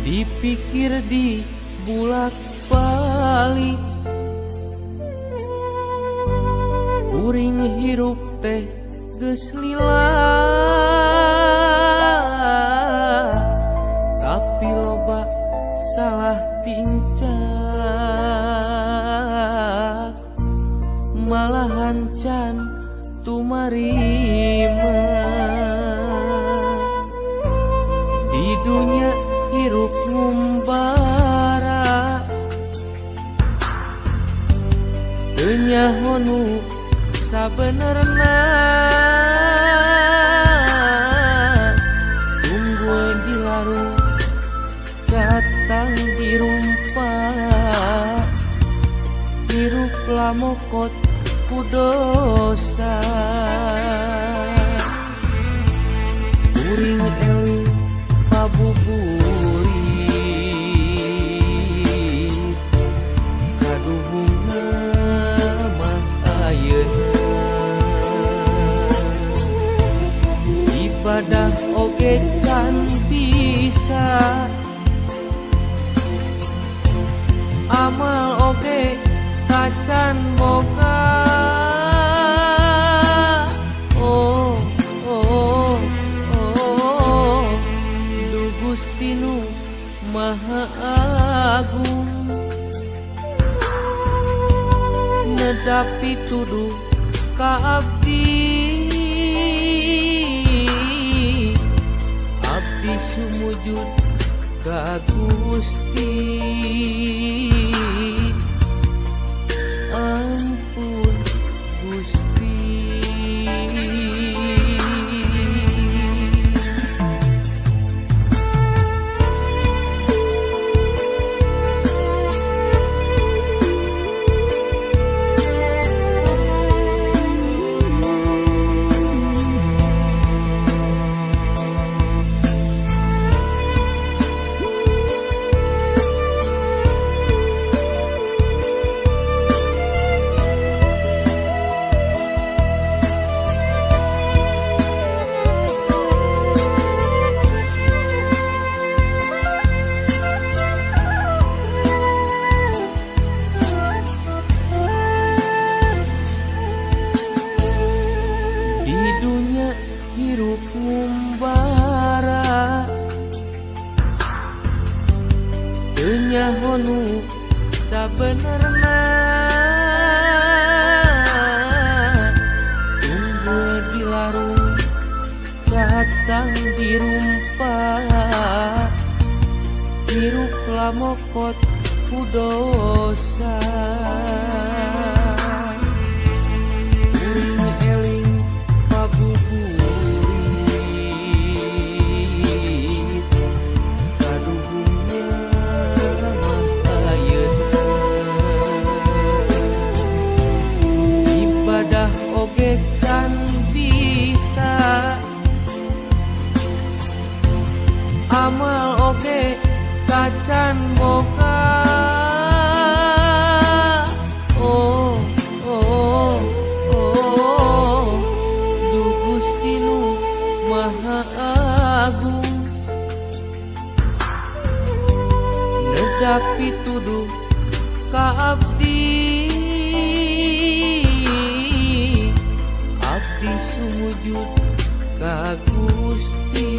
Dipikir di bulak balik, uring hirup teh geus lila, tapi loba salah tingkah, malahan can tumarima di dunia hirup ngumbara, teu nyahonu sabenerna, unggul di larung jatang dirumpa, hirup lamokot ku dosa, uring eling pabuburit kaduhungna mah ayeuna, ibadah oge can bisa, amal oge kacan boga. Gusti Nu Maha Agung, nedapi tuduh ka abdi, abdi sumujud ka Gusti, ampun Gusti. Hirup ngumbara, teu nyahonu sabenerna, unggul di larung jatang dirumpa, hirup lamokot ku dosa, uring eling pabuburit oge can bisa, amal oge kacan boga. Du Gusti Nu Maha Agung, nedapi tuduh ka abdi, sumujud ka Gusti.